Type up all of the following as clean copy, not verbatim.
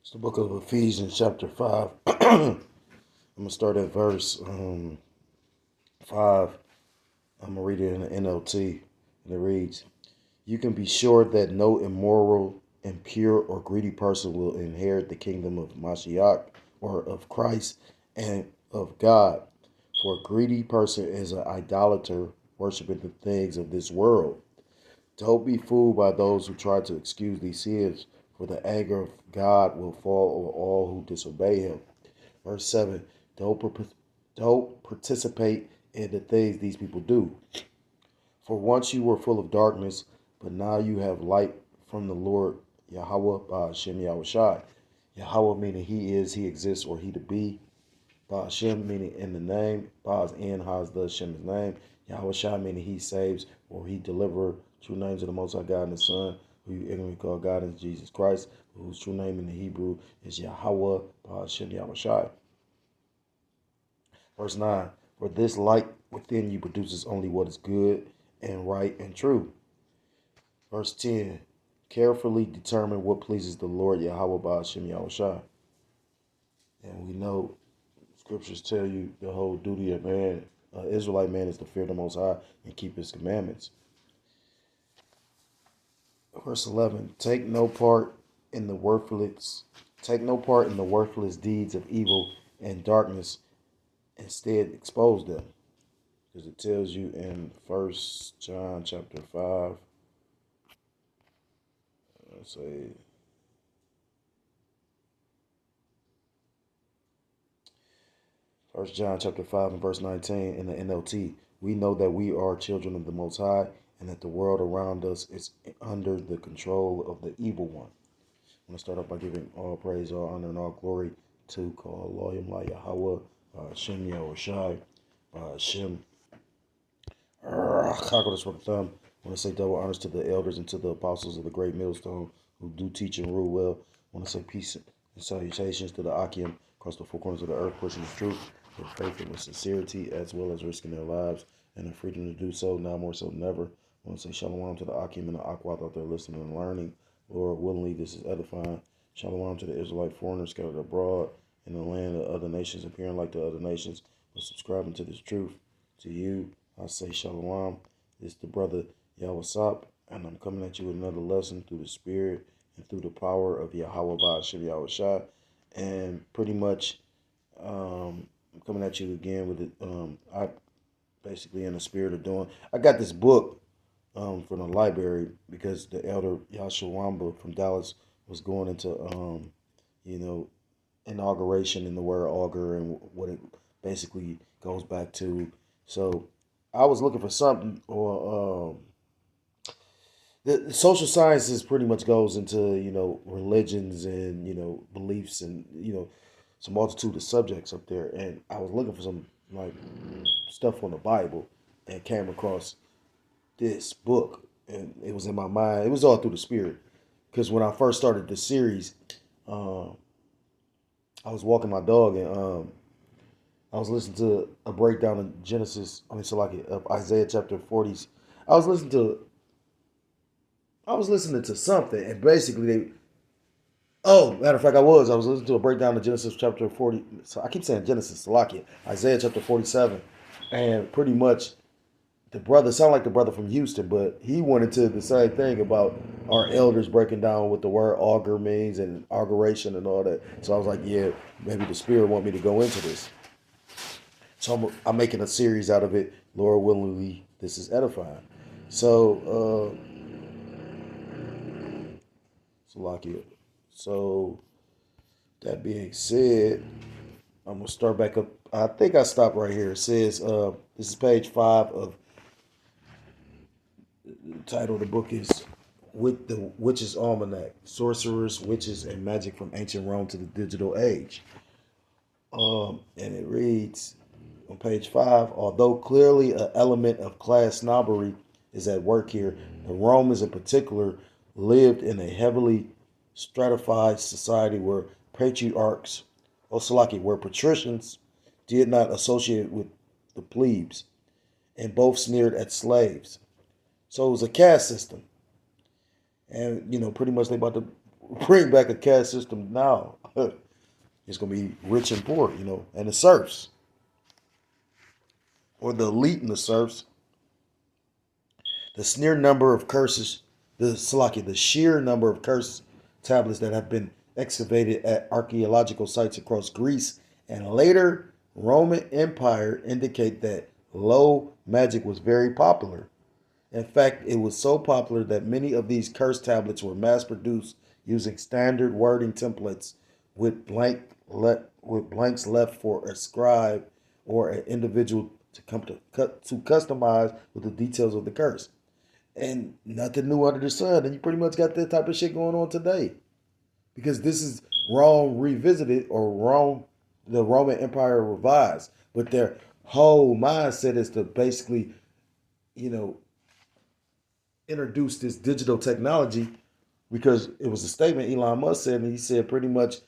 It's the book of Ephesians, chapter 5. I'm going to start at verse 5. I'm going to read it in the NLT. And it reads, "You can be sure that no immoral, impure, or greedy person will inherit the kingdom of Mashiach, or of Christ, and of God. For a greedy person is an idolater, worshiping the things of this world. Don't be fooled by those who try to excuse these sins, for the anger of God will fall over all who disobey him." Verse 7, don't participate in the things these people do. For once you were full of darkness, but now you have light from the Lord Yahweh Ba'ashem Yahushai. Yahweh meaning he is, he exists, or he to be. Ba'ashem meaning in the name. Ba'as in, has the Hashem his name. Yahushai meaning he saves, or he deliverer. True names of the Most High God and the Son, who you ignorantly call God, is Jesus Christ, whose true name in the Hebrew is Yahweh Ba'ashem Yahushai. Verse 9, for this light within you produces only what is good and right and true. Verse 10, carefully determine what pleases the Lord Yahweh Ba'ashem Yahushai. And we know scriptures tell you the whole duty of man, Israelite man, is to fear the Most High and keep his commandments. Verse 11, take no part in the worthless deeds of evil and darkness. Instead, expose them. Because it tells you in 1 John chapter 5, let's say, 1 John chapter 5 and verse 19 in the NLT, we know that we are children of the Most High and that the world around us is under the control of the evil one. I'm going to start off by giving all praise, all honor, and all glory to Loyam La Yahweh, Shem Yahushai, Shem Chakras for the thumb. I want to say double honors to the elders and to the apostles of the great millstone who do teach and rule well. I want to say peace and salutations to the Akim across the four corners of the earth, pushing the truth with faith and with sincerity, as well as risking their lives and the freedom to do so, now more so than ever. I want to say shalom to the Akim and the Akwat out there listening and learning. Lord, willingly, this is edifying. Shalom to the Israelite foreigners scattered abroad in the land of other nations, appearing like the other nations, but subscribing to this truth. To you, I say shalom. It's the brother Yawasop, and I'm coming at you with another lesson through the Spirit and through the power of Yahweh Ba'ashem Yahushai. And pretty much, I'm coming at you again with it. I basically in the spirit of doing. I got this book from the library because the elder Yashawamba from Dallas was going into, you know, inauguration in the word augur and what it basically goes back to. So I was looking for something, or the social sciences pretty much goes into, religions and, beliefs and, it's a multitude of subjects up there. And I was looking for some like stuff on the Bible and came across this book, and it was in my mind. It was all through the spirit, because when I first started the series, um, I was walking my dog, and I was listening to a breakdown of Genesis. I mean, so like of Isaiah chapter 40. I was listening to I was listening to something, and basically they. Oh, matter of fact, I was listening to a breakdown of Genesis chapter 40. So I keep saying Genesis, Salakia, Isaiah chapter 47, and pretty much the brother sounded like the brother from Houston, but he went into the same thing about our elders breaking down what the word augur means and auguration and all that. So I was like, yeah, maybe the Spirit want me to go into this. So I'm making a series out of it. Lord willingly, this is edifying. So, Salakia. So that being said, I'm gonna start back up. I think I stopped right here. It says, this is page 5 of the title of the book is "With the Witches' Almanac: Sorcerers, Witches, and Magic from Ancient Rome to the Digital Age." And it reads on page 5, although clearly an element of class snobbery is at work here, the Romans in particular lived in a heavily stratified society where patriarchs, where patricians did not associate with the plebes, and both sneered at slaves. So it was a caste system. And, pretty much they about to bring back a caste system now. It's gonna be rich and poor, and the serfs or the elite and the serfs. The sheer number of curses, the sheer number of curse tablets that have been excavated at archaeological sites across Greece and later Roman Empire indicate that low magic was very popular. In fact, it was so popular that many of these curse tablets were mass produced using standard wording templates with with blanks left for a scribe or an individual to customize with the details of the curse. And nothing new under the sun. And you pretty much got that type of shit going on today. Because this is Rome revisited or the Roman Empire revised. But their whole mindset is to basically, you know, introduce this digital technology because it was a statement Elon Musk said, and he said pretty much,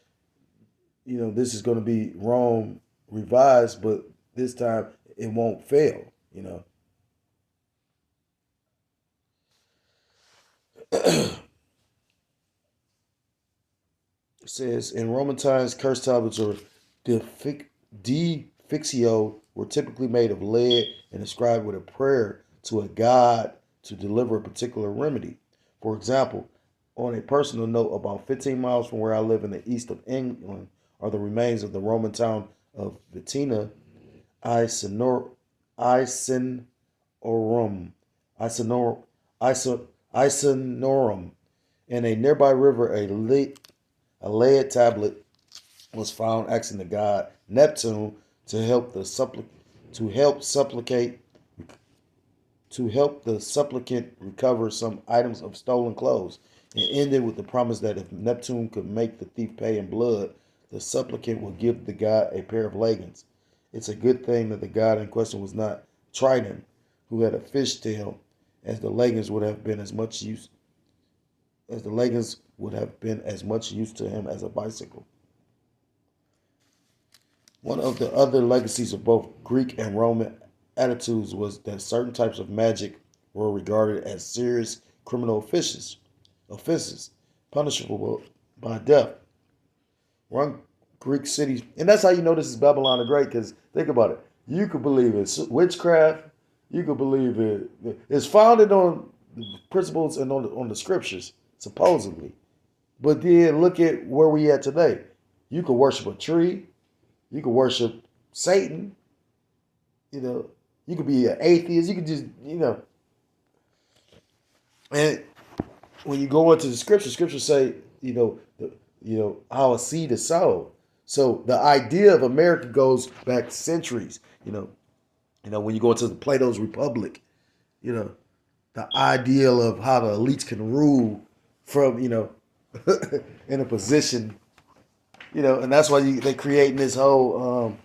this is going to be Rome revised, but this time it won't fail. It says in Roman times, curse tablets or defixio were typically made of lead and inscribed with a prayer to a god to deliver a particular remedy. For example, on a personal note, about 15 miles from where I live in the east of England are the remains of the Roman town of Vitina Icenorum. Icenorum. Icenorum. In a nearby river, a lead tablet was found asking the god Neptune to help supplicate to help the supplicant recover some items of stolen clothes. It ended with the promise that if Neptune could make the thief pay in blood, the supplicant would give the god a pair of leggings. It's a good thing that the god in question was not Triton, who had a fish tail, as the leggings would have been as much use to him as a bicycle. One of the other legacies of both Greek and Roman attitudes was that certain types of magic were regarded as serious criminal offenses punishable by death. One Greek city, and that's how you know this is Babylon the Great, because think about it. You could believe in witchcraft, you could believe it's founded on the principles and on the scriptures, supposedly. But then look at where we at today. You could worship a tree, you could worship Satan, you could be an atheist, you could just. And when you go into the scriptures say, how a seed is sown. So the idea of America goes back centuries. When you go into the Plato's Republic, the ideal of how the elites can rule from, in a position, and that's why they're creating this whole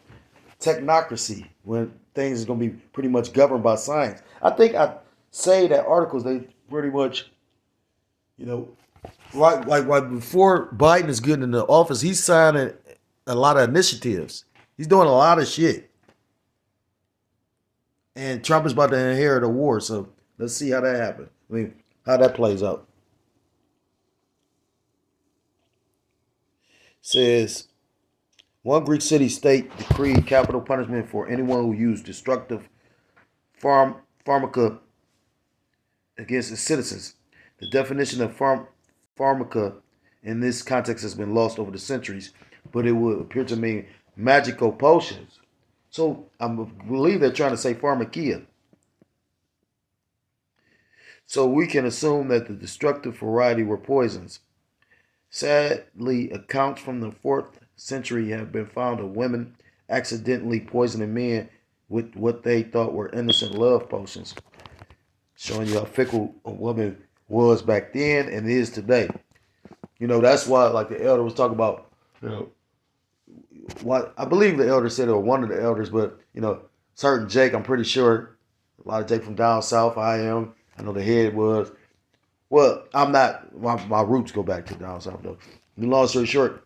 technocracy when things is going to be pretty much governed by science. I think I say that articles, they pretty much, like before Biden is getting in the office, he's signing a lot of initiatives. He's doing a lot of shit. And Trump is about to inherit a war, so let's see how that happens. How that plays out. Says one Greek city-state decreed capital punishment for anyone who used destructive pharmaca against its citizens. The definition of pharmaca in this context has been lost over the centuries, but it would appear to mean magical potions. So I believe they're trying to say pharmakia. So we can assume that the destructive variety were poisons. Sadly, accounts from the 4th century have been found of women accidentally poisoning men with what they thought were innocent love potions, showing you how fickle a woman was back then and is today. That's why, like the elder was talking about, what I believe the elder said, or one of the elders, but certain Jake, I'm pretty sure, a lot of Jake from down south. I know the head was. Well, I'm not. My roots go back to down south though. Long story short,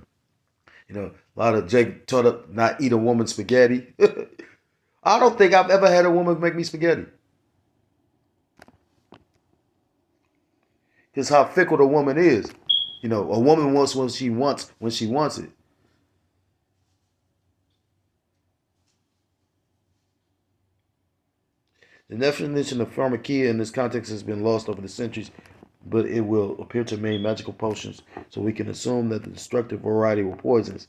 a lot of Jake taught up not eat a woman's spaghetti. I don't think I've ever had a woman make me spaghetti. Because how fickle the woman is. A woman wants when she wants it. The definition of pharmakia in this context has been lost over the centuries, but it will appear to mean magical potions, so we can assume that the destructive variety were poisons.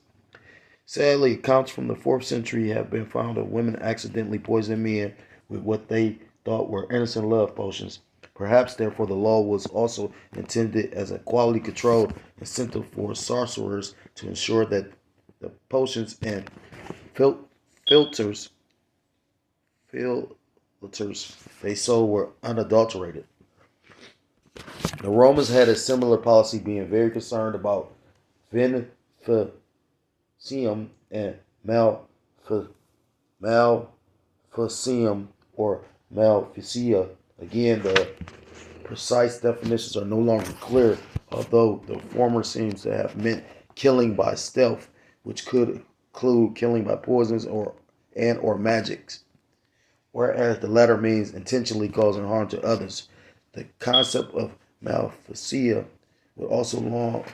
Sadly, accounts from the 4th century have been found of women accidentally poisoning men with what they thought were innocent love potions. Perhaps, therefore, the law was also intended as a quality control incentive for sorcerers to ensure that the potions and fil- filters filters they sold were unadulterated. The Romans had a similar policy, being very concerned about beneficium and malficium or maleficia. Again, the precise definitions are no longer clear, although the former seems to have meant killing by stealth, which could include killing by poisons or magics, whereas the latter means intentionally causing harm to others. The concept of maleficia would also long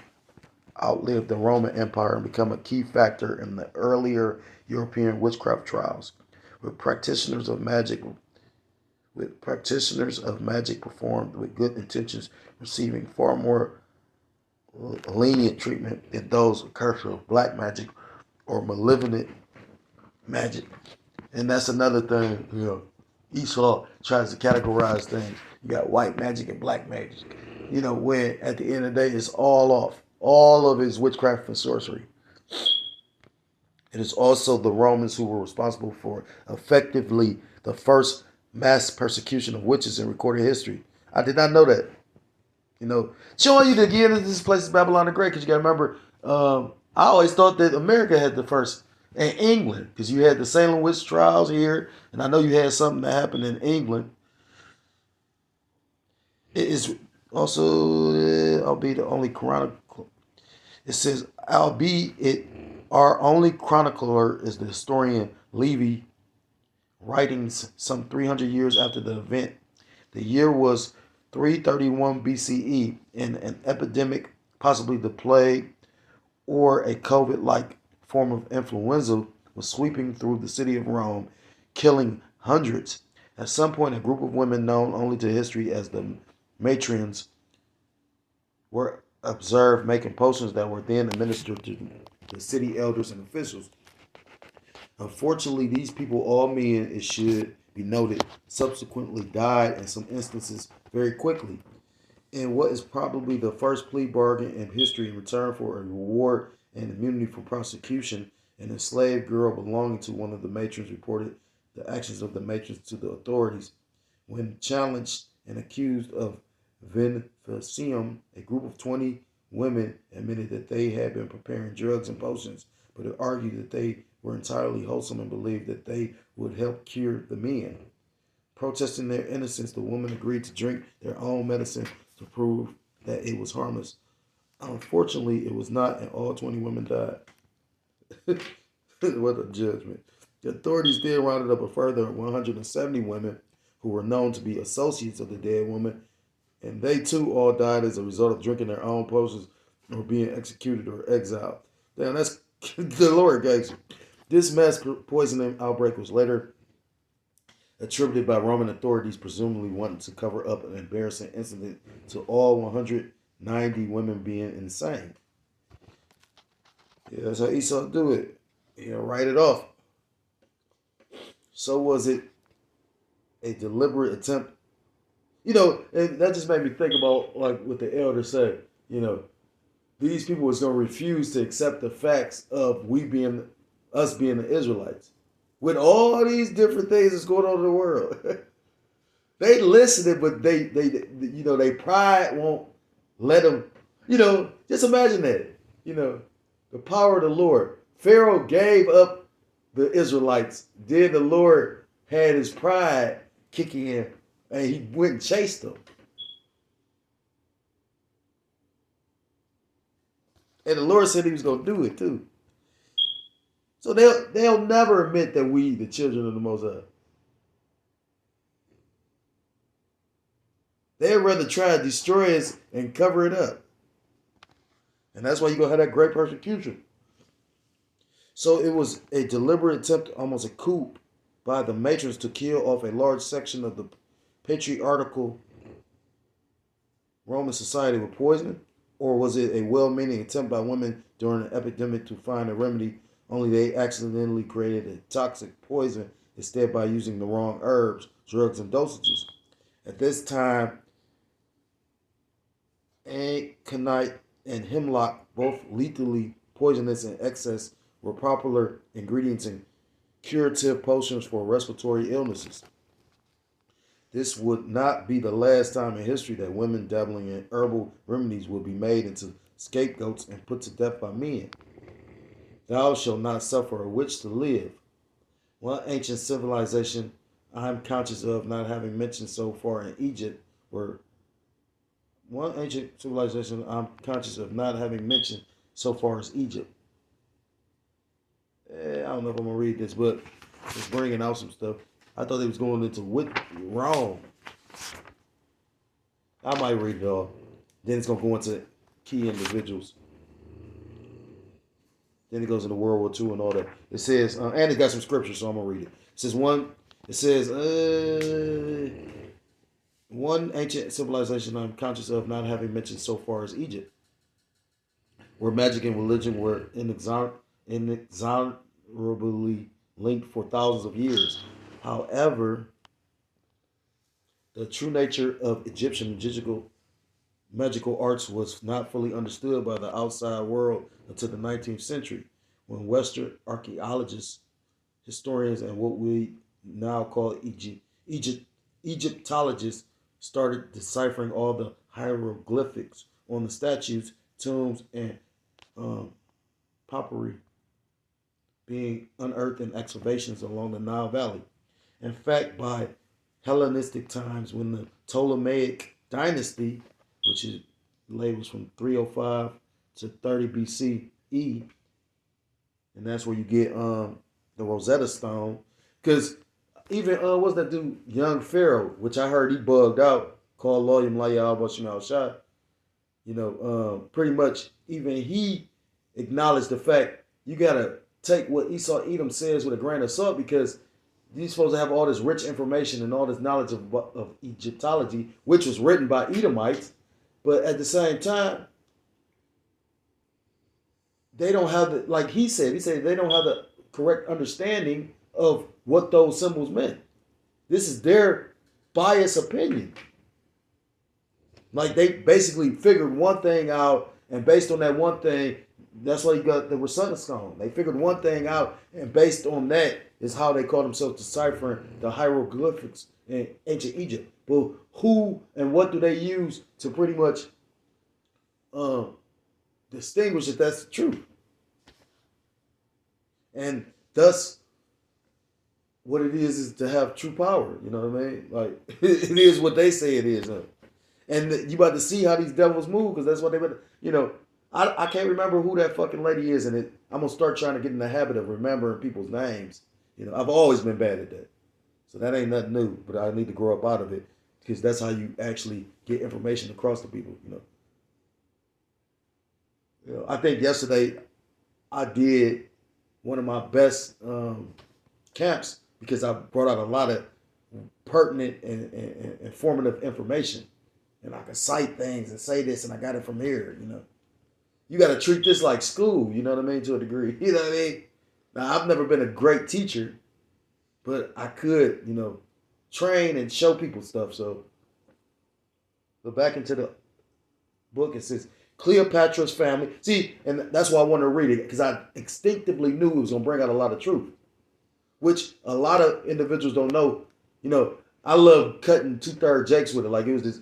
outlive the Roman Empire and become a key factor in the earlier European witchcraft trials, with practitioners of magic performed with good intentions receiving far more lenient treatment than those cursed with black magic or malevolent magic. And that's another thing, Esau tries to categorize things. You got white magic and black magic. When at the end of the day, it's all off. All of his witchcraft and sorcery. It is also the Romans who were responsible for effectively the first mass persecution of witches in recorded history. I did not know that. Showing you that again, this place is Babylon the Great, because you got to remember, I always thought that America had the first, and England, because you had the Salem witch trials here, and I know you had something that happened in England. It is also, albeit the only chronicle. It says, albeit our only chronicler is the historian Livy, writings some 300 years after the event. The year was 331 BCE, and an epidemic, possibly the plague or a COVID like form of influenza, was sweeping through the city of Rome, killing hundreds. At some point, a group of women known only to history as the matrons were observed making potions that were then administered to the city elders and officials. Unfortunately, these people, all men, it should be noted, subsequently died in some instances very quickly, in what is probably the first plea bargain in history in return for a reward and immunity from prosecution. An enslaved girl belonging to one of the matrons reported the actions of the matrons to the authorities. When challenged and accused of beneficium, a group of 20 women admitted that they had been preparing drugs and potions, but it argued that they were entirely wholesome and believed that they would help cure the men. Protesting their innocence, the women agreed to drink their own medicine to prove that it was harmless. Unfortunately, it was not, and all 20 women died. What a judgment. The authorities then rounded up a further 170 women who were known to be associates of the dead woman, and they too all died as a result of drinking their own potions or being executed or exiled. Damn, that's the Lord, guys. This mass poisoning outbreak was later attributed by Roman authorities, presumably wanting to cover up an embarrassing incident, to all 190 women being insane. Yeah, that's how Esau do it. Write it off. So was it a deliberate attempt? And that just made me think about like what the elders said. These people was gonna refuse to accept the facts of us being the Israelites, with all these different things that's going on in the world. They listened, but they pride won't let them. Just imagine that. The power of the Lord. Pharaoh gave up the Israelites. Then the Lord had his pride kick in, and he went and chased them. And the Lord said he was going to do it too. So they'll never admit that we, the children of the Most High. They'd rather try to destroy us and cover it up. And that's why you're going to have that great persecution. So it was a deliberate attempt, almost a coup, by the matrons to kill off a large section of the patriarchal Roman society with poison? Or was it a well meaning attempt by women during an epidemic to find a remedy, only they accidentally created a toxic poison instead by using the wrong herbs, drugs, and dosages? At this time, aconite and hemlock, both lethally poisonous in excess, were popular ingredients in curative potions for respiratory illnesses. This would not be the last time in history that women dabbling in herbal remedies would be made into scapegoats and put to death by men. Thou shalt not suffer a witch to live. One ancient civilization I'm conscious of not having mentioned so far in Egypt were one ancient civilization I'm conscious of not having mentioned so far as Egypt. I don't know if I'm gonna read this, but it's bringing out some stuff. I thought they was going into what wrong. I might read it all. Then it's gonna go into key individuals. Then it goes into World War II and all that. It says, and it got some scripture, so I'm gonna read it. It says one ancient civilization I'm conscious of not having mentioned so far as Egypt, where magic and religion were inexorably linked for thousands of years. However, the true nature of Egyptian magical arts was not fully understood by the outside world until the 19th century, when Western archaeologists, historians, and what we now call Egyptologists started deciphering all the hieroglyphics on the statues, tombs, and pottery being unearthed in excavations along the Nile Valley. In fact, by Hellenistic times, when the Ptolemaic dynasty, which is labels from 305 to 30 BCE, and that's where you get the Rosetta Stone. Because even what's that dude, Young Pharaoh, which I heard he bugged out, called Loyam Layal Bashim Shot. Pretty much even he acknowledged the fact you gotta take what Esau Edom says with a grain of salt, because these supposed to have all this rich information and all this knowledge of Egyptology, which was written by Edomites, but at the same time, they don't have the, like he said they don't have the correct understanding of what those symbols meant. This is their biased opinion. Like they basically figured one thing out, and based on that one thing, that's why you got the Rosetta Stone. They figured one thing out, and based on that is how they call themselves deciphering the hieroglyphics in ancient Egypt. But who and what do they use to pretty much distinguish if that's the truth? And thus, what it is to have true power. You know what I mean? Like it is what they say it is. Huh? And you about to see how these devils move, because that's what they would. I can't remember who that fucking lady is, and I'm gonna start trying to get in the habit of remembering people's names. I've always been bad at that, so that ain't nothing new. But I need to grow up out of it, because that's how you actually get information across to people. I think yesterday I did one of my best camps, because I brought out a lot of pertinent and informative information, and I can cite things and say this, and I got it from here. You got to treat this like school, you know what I mean, to a degree. You know what I mean? Now, I've never been a great teacher, but I could, train and show people stuff. So back into the book, it says, Cleopatra's family. See, and that's why I wanted to read it, because I instinctively knew it was going to bring out a lot of truth, which a lot of individuals don't know. I love cutting 2/3 jakes with it, like it was this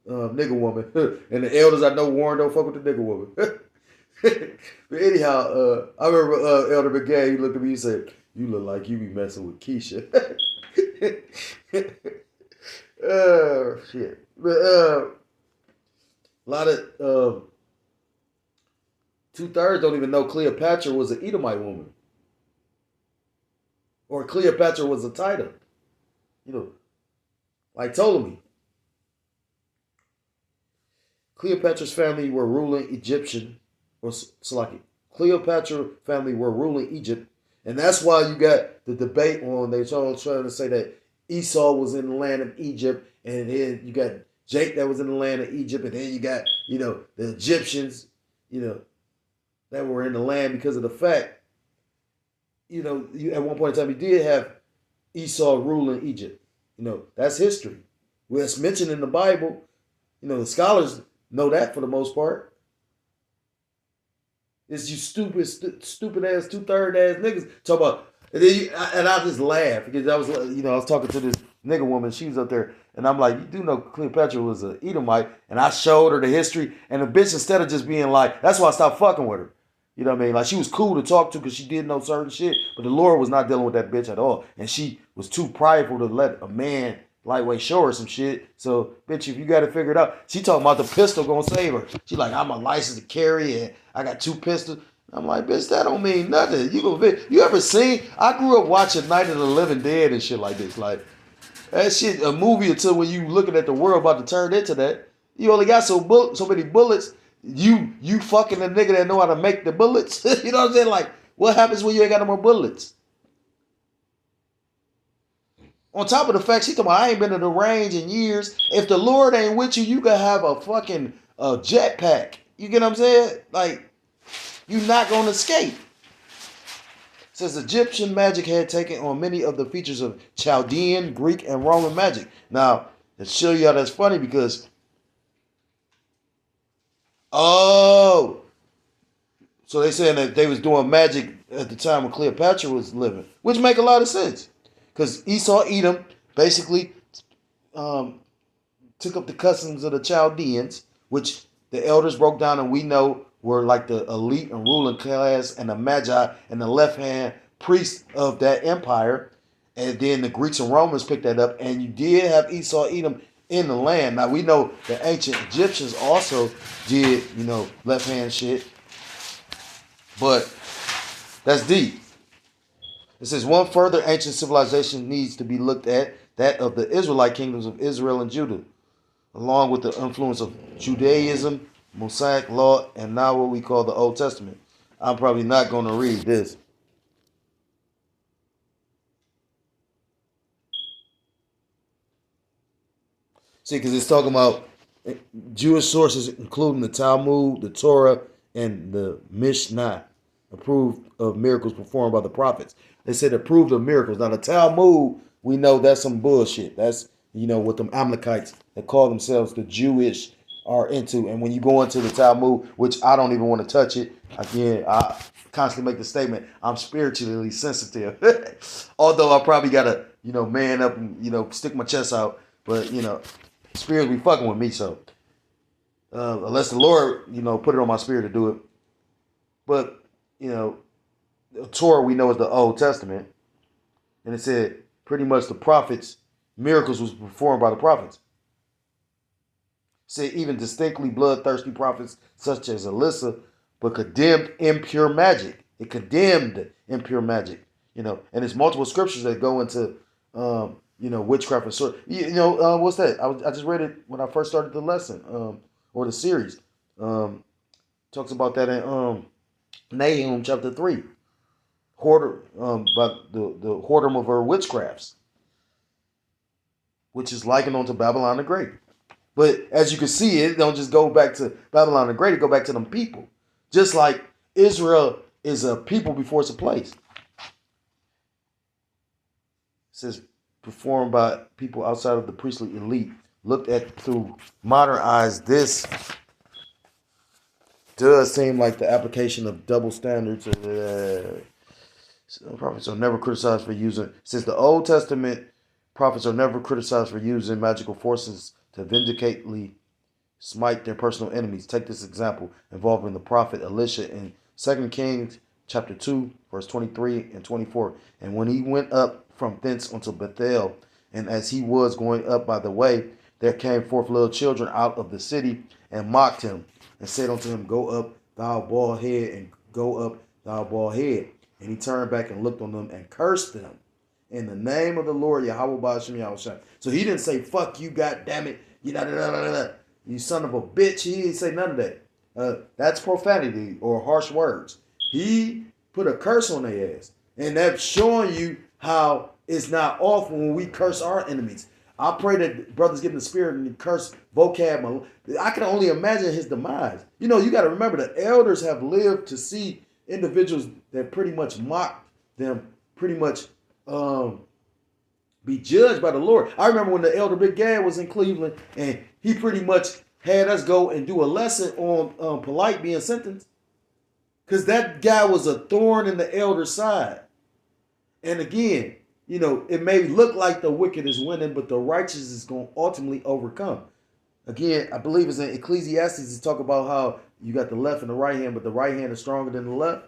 nigga woman. And the elders I know warned, don't fuck with the nigga woman. But anyhow, I remember Elder McGay, he looked at me and said, "You look like you be messing with Keisha." Oh, shit. But a lot of 2/3 don't even know Cleopatra was an Edomite woman, or Cleopatra was a title. Like Ptolemy. Cleopatra's family were ruling Egyptian or Salaki, Cleopatra family were ruling Egypt, and that's why you got the debate on they trying to say that Esau was in the land of Egypt, and then you got Jake that was in the land of Egypt, and then you got the Egyptians, that were in the land because of the fact, you at one point in time you did have Esau ruling Egypt. That's history. Well, it's mentioned in the Bible. The scholars know that for the most part. It's you stupid ass 2/3 ass niggas talk about. And I just laugh because I was talking to this nigga woman. She was up there, and I'm like, you do know Cleopatra was an Edomite, and I showed her the history, and the bitch, instead of just being like, that's why I stopped fucking with her. You know what I mean? Like, she was cool to talk to because she did know certain shit, but the Lord was not dealing with that bitch at all, and she was too prideful to let a man lightweight show her some shit. So, bitch, if you got to figure it out, she talking about the pistol gonna save her. She like, I'm a licensed to carry, and I got 2 pistols. I'm like, bitch, that don't mean nothing. You ever seen? I grew up watching Night of the Living Dead and shit like this. Like, that shit, a movie until when you looking at the world about to turn into that. You only got so many bullets. You fucking a nigga that know how to make the bullets. You know what I'm saying? Like, what happens when you ain't got no more bullets? On top of the fact, she talking about, I ain't been in the range in years. If the Lord ain't with you, you can have a fucking jetpack. You get what I'm saying? Like, you not gonna escape. Says Egyptian magic had taken on many of the features of Chaldean, Greek, and Roman magic. Now, to show you how that's funny because, so they saying that they was doing magic at the time when Cleopatra was living, which make a lot of sense. Because Esau, Edom, basically took up the customs of the Chaldeans, which the elders broke down and we know were like the elite and ruling class and the magi and the left-hand priests of that empire. And then the Greeks and Romans picked that up, and you did have Esau, Edom in the land. Now, we know the ancient Egyptians also did, left-hand shit. But that's deep. It says one further ancient civilization needs to be looked at, that of the Israelite kingdoms of Israel and Judah, along with the influence of Judaism, Mosaic law, and now what we call the Old Testament. I'm probably not going to read this. See, because it's talking about Jewish sources, including the Talmud, the Torah, and the Mishnah, approved of miracles performed by the prophets. They said approved of miracles. Now, the Talmud, we know that's some bullshit. That's, what them Amalekites that call themselves the Jewish are into. And when you go into the Talmud, which I don't even want to touch it, again, I constantly make the statement, I'm spiritually sensitive. Although I probably got to, man up and, stick my chest out. But, spirits be fucking with me, so unless the Lord, put it on my spirit to do it. But, the Torah we know is the Old Testament. And it said pretty much the prophets, miracles was performed by the prophets. It said even distinctly bloodthirsty prophets such as Alyssa, but condemned impure magic. It condemned impure magic, and there's multiple scriptures that go into, witchcraft and sort. What's that? I just read it when I first started the lesson, or the series. Talks about that in Nahum chapter 3. About the whoredom of her witchcrafts, which is likened unto Babylon the Great. But as you can see, it don't just go back to Babylon the Great, it go back to them people. Just like Israel is a people before it's a place. It says performed by people outside of the priestly elite. Looked at through modern eyes, this does seem like the application of double standards. Prophets are never criticized for using, since the Old Testament, prophets are never criticized for using magical forces to vindicately smite their personal enemies. Take this example involving the prophet Elisha in 2 Kings chapter 2, verse 23 and 24. And when he went up from thence unto Bethel, and as he was going up by the way, there came forth little children out of the city and mocked him and said unto him, Go up, thou bald head, and go up, thou bald head. And he turned back and looked on them and cursed them in the name of the Lord Yahweh Ba'ashem Yahushua. So he didn't say, fuck you, goddammit, you son of a bitch. He didn't say none of that. That's profanity or harsh words. He put a curse on their ass. And that's showing you how it's not off when we curse our enemies. I pray that brothers get in the spirit and curse vocab. I can only imagine his demise. You know, you got to remember the elders have lived to see individuals that pretty much mocked them, pretty much be judged by the Lord. I remember when the elder Big Gad was in Cleveland and he pretty much had us go and do a lesson on polite being sentenced. Because that guy was a thorn in the elder's side. And again, you know, it may look like the wicked is winning, but the righteous is going to ultimately overcome. Again, I believe it's in Ecclesiastes to talk about how you got the left and the right hand, but the right hand is stronger than the left.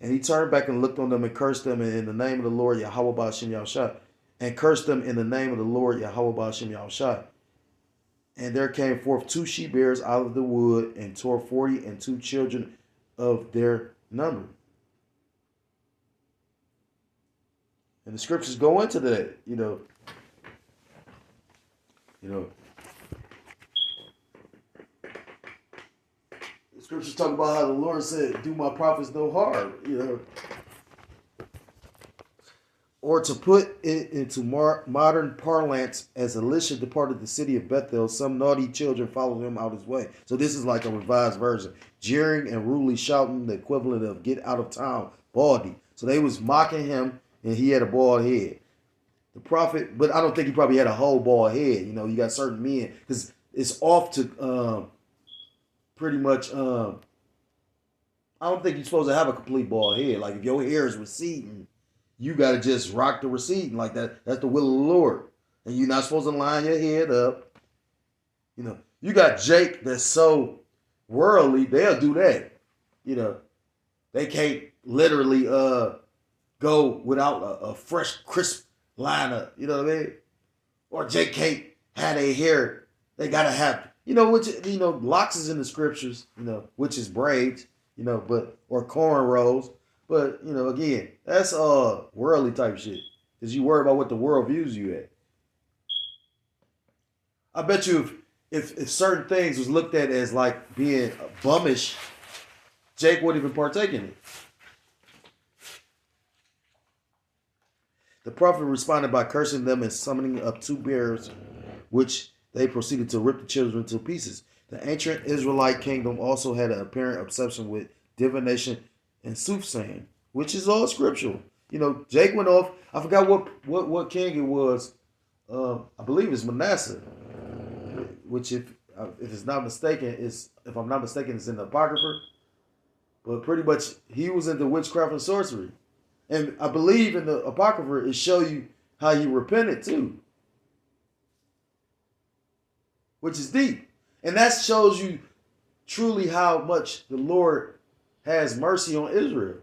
And he turned back and looked on them and cursed them in the name of the Lord, Yahweh Ba'ashem Yahushua. And cursed them in the name of the Lord, Yahweh Ba'ashem Yahushua. And there came forth 2 she-bears out of the wood and tore 42 children of their number. And the scriptures go into that, you know. The scriptures talk about how the Lord said, do my prophets no harm, you know. Or to put it into modern parlance, as Elisha departed the city of Bethel, some naughty children followed him out his way. So this is like a revised version. Jeering and rudely shouting, the equivalent of get out of town, baldy. So they was mocking him, and he had a bald head. The prophet, but I don't think he probably had a whole bald head. You know, you got certain men, because it's off to pretty much, I don't think you're supposed to have a complete bald head. Like if your hair is receding, you got to just rock the receding like that. That's the will of the Lord. And you're not supposed to line your head up. You know, you got Jake that's so worldly, they'll do that. You know, they can't literally go without a fresh, crisp lineup. You know what I mean? Or Jake can't have their hair. They got to have, locks is in the scriptures, which is braids, but, or cornrows. But, again, that's worldly type shit. Because you worry about what the world views you at. I bet you if certain things was looked at as like being bummish, Jake wouldn't even partake in it. The prophet responded by cursing them and summoning up 2 bears, which they proceeded to rip the children to pieces. The ancient Israelite kingdom also had an apparent obsession with divination and soothsaying, which is all scriptural. Jake went off. I forgot what king it was. I believe it's Manasseh, which if it's not mistaken, if I'm not mistaken, it's in the Apocrypha. But pretty much he was into witchcraft and sorcery. And I believe in the Apocrypha, it show you how he repented too. Which is deep. And that shows you truly how much the Lord has mercy on Israel.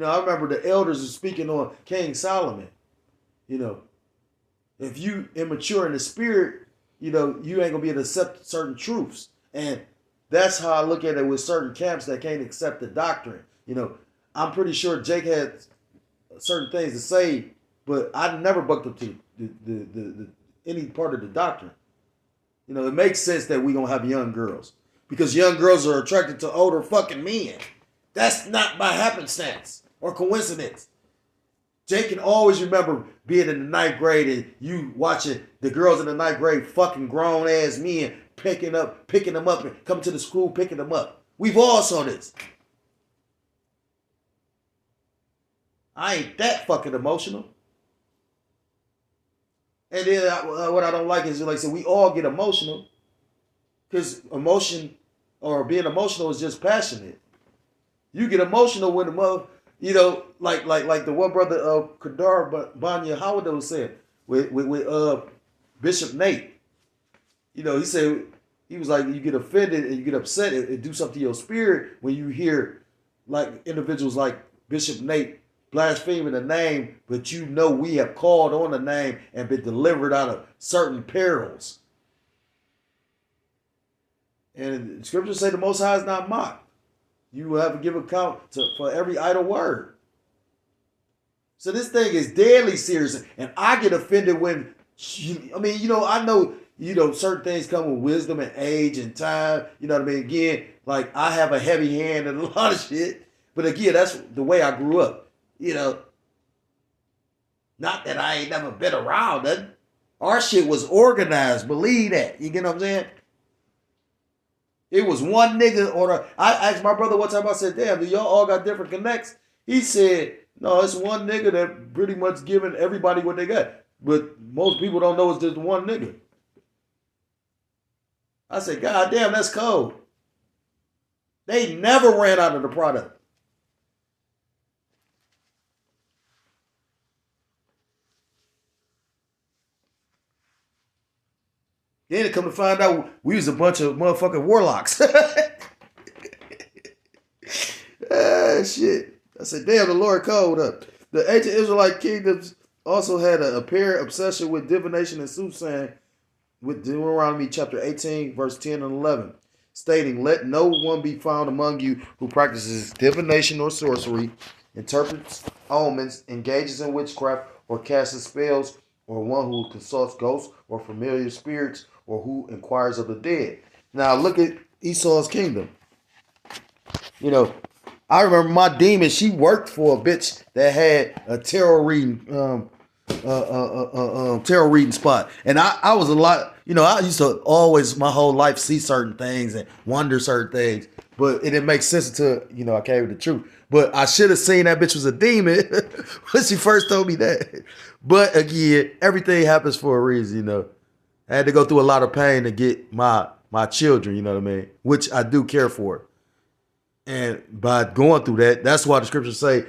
I remember the elders were speaking on King Solomon. If you immature in the spirit, you ain't going to be able to accept certain truths. And that's how I look at it with certain camps that can't accept the doctrine. I'm pretty sure Jake had certain things to say, but I never bucked up to the any part of the doctrine. It makes sense that we're going to have young girls. Because young girls are attracted to older fucking men. That's not by happenstance or coincidence. Jake can always remember being in the 9th grade and you watching the girls in the 9th grade fucking grown ass men picking them up and coming to the school picking them up. We've all saw this. I ain't that fucking emotional. And then what I don't like is, like I said, we all get emotional. Because emotion or being emotional is just passionate. You get emotional when the mother, like the one brother of Kadar Banya Howard was saying with Bishop Nate. He said, he was like, you get offended and you get upset and do something to your spirit when you hear like individuals like Bishop Nate blaspheming the name, but we have called on the name and been delivered out of certain perils. And the scriptures say the Most High is not mocked. You will have to give account for every idle word. So this thing is deadly serious. And I get offended when, I know, certain things come with wisdom and age and time. You know what I mean? Again, like I have a heavy hand in a lot of shit. But again, that's the way I grew up. Not that I ain't never been around nothing. Our shit was organized. Believe that. You get what I'm saying? It was one nigga I asked my brother one time, I said, damn, do y'all all got different connects? He said, no, it's one nigga that pretty much giving everybody what they got. But most people don't know it's just one nigga. I said, God damn, that's cold. They never ran out of the product. Then it come to find out we was a bunch of motherfucking warlocks. Shit. I said, damn, the Lord called up. The ancient Israelite kingdoms also had an apparent obsession with divination and soothsaying, with Deuteronomy chapter 18, verse 10 and 11, stating, let no one be found among you who practices divination or sorcery, interprets omens, engages in witchcraft, or casts spells, or one who consults ghosts or familiar spirits, or who inquires of the dead. Now look at Esau's kingdom. I remember my demon, she worked for a bitch that had a tarot reading spot. And I was a lot, I used to always my whole life see certain things and wonder certain things. But it didn't make sense until, I came with the truth. But I should have seen that bitch was a demon when she first told me that. But again, everything happens for a reason, I had to go through a lot of pain to get my children, you know what I mean? Which I do care for. And by going through that, that's why the scriptures say,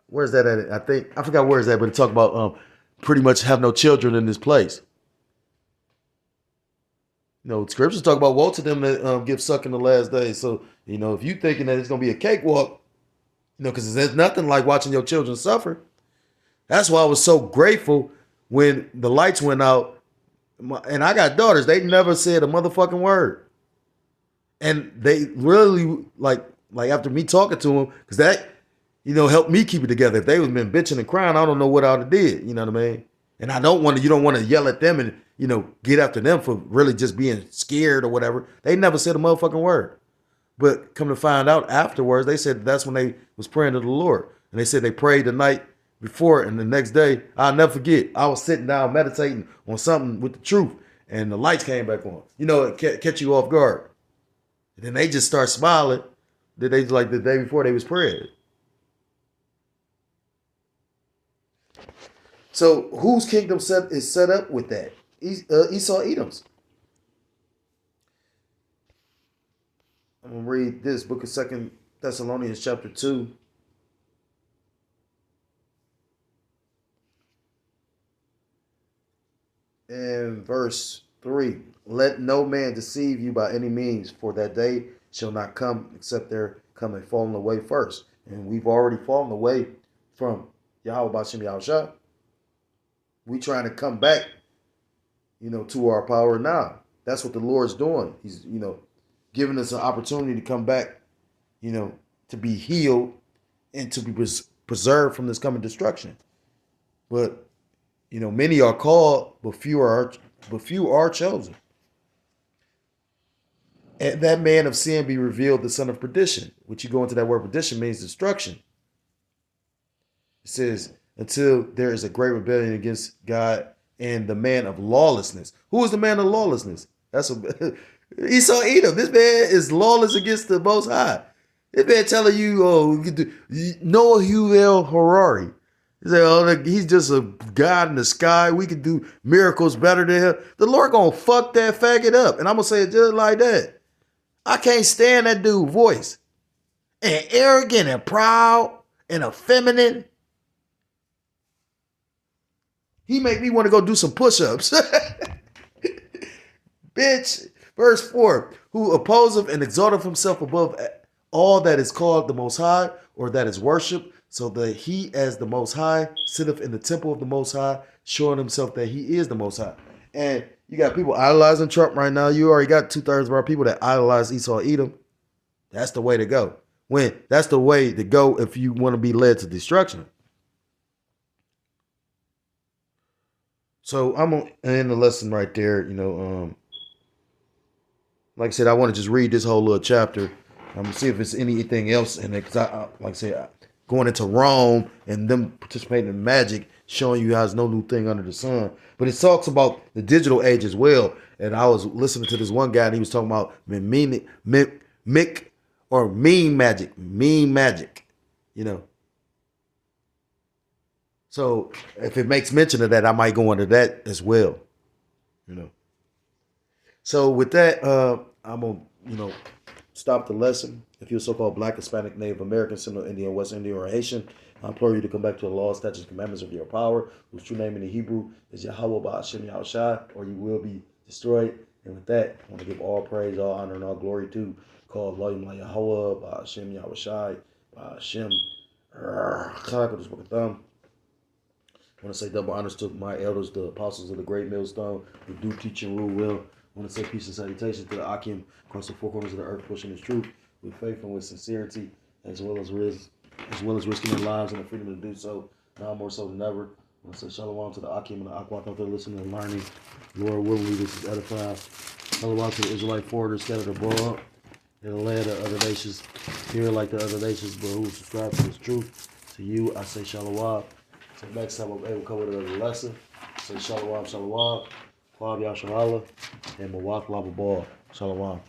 where's that at? I forgot where it's at, but it talk about pretty much have no children in this place. Scriptures talk about woe to them that give suck in the last days. So, if you thinking that it's going to be a cakewalk, because there's nothing like watching your children suffer. That's why I was so grateful when the lights went out. And I got daughters. They never said a motherfucking word. And they really, like after me talking to them, because that, helped me keep it together. If they was been bitching and crying, I don't know what I would have did. You know what I mean? And you don't want to yell at them and, get after them for really just being scared or whatever. They never said a motherfucking word. But come to find out afterwards, they said that's when they was praying to the Lord. And they said they prayed the night before, and the next day, I'll never forget, I was sitting down meditating on something with the truth, and the lights came back on. It catch you off guard. And then they just start smiling. That they like the day before they was praying. So whose kingdom is set up with that? Esau Edom's. I'm gonna read this book of 2 Thessalonians chapter 2. And verse 3. Let no man deceive you by any means, for that day shall not come except there come a falling away first. And we've already fallen away from Yahweh B'Shem Yahushua. We trying to come back, to our power now. That's what the Lord's doing. He's, giving us an opportunity to come back, to be healed and to be preserved from this coming destruction. But, many are called, but few are chosen. And that man of sin be revealed, the son of perdition, which you go into that word perdition means destruction. It says, until there is a great rebellion against God and the man of lawlessness. Who is the man of lawlessness? That's Esau Edom. This man is lawless against the Most High. This man telling you, Noah Huel Harari. He said, he's just a God in the sky. We can do miracles better than him. The Lord gonna fuck that faggot up. And I'm gonna say it just like that. I can't stand that dude's voice. And arrogant and proud and effeminate. He make me want to go do some push-ups. Bitch. Verse 4. Who opposeth and exalteth himself above all that is called the Most High, or that is worship, so that he as the Most High sitteth in the temple of the Most High, showing himself that he is the Most High. And you got people idolizing Trump right now. You already got 2/3 of our people that idolize Esau Edom. That's the way to go. That's the way to go if you want to be led to destruction. So I'm gonna end the lesson right there. Like I said, I want to just read this whole little chapter. I'm gonna see if it's anything else in it. Cause like I said, going into Rome and them participating in magic, showing you how there's no new thing under the sun. But it talks about the digital age as well. And I was listening to this one guy, and he was talking about meme magic, meme magic. You know. So if it makes mention of that, I might go into that as well. You know. So with that, I'm gonna stop the lesson. If you're so-called Black, Hispanic, Native American, Central Indian, West Indian, or Haitian, I implore you to come back to the laws, statutes, and commandments of your power, whose true name in the Hebrew is Yahweh Ba'ashem Yahushai, or you will be destroyed. And with that, I want to give all praise, all honor, and all glory to called Loyim La Yahweh Ba'ashem Yahushai Ba'ashem Chak Book of Thumb. I want to say double honors to my elders, the apostles of the great millstone, who do teach and rule well. I want to say peace and salutations to the Akim across the four corners of the earth, pushing his truth with faith and with sincerity, as well as risking their lives and the freedom to do so. Now more so than ever. I want to say shalom to the Akim and the Akwak out there listening and learning. Lord willingly, this is edified. Shalom to the Israelite foreigners scattered abroad in the land of other nations, here like the other nations, but who subscribe to this truth. To you, I say shalom. So next time I'm able to cover another lesson. Say shalom, shalom, Kwab Yasharala, and Mawak Lava Ball. Shalom.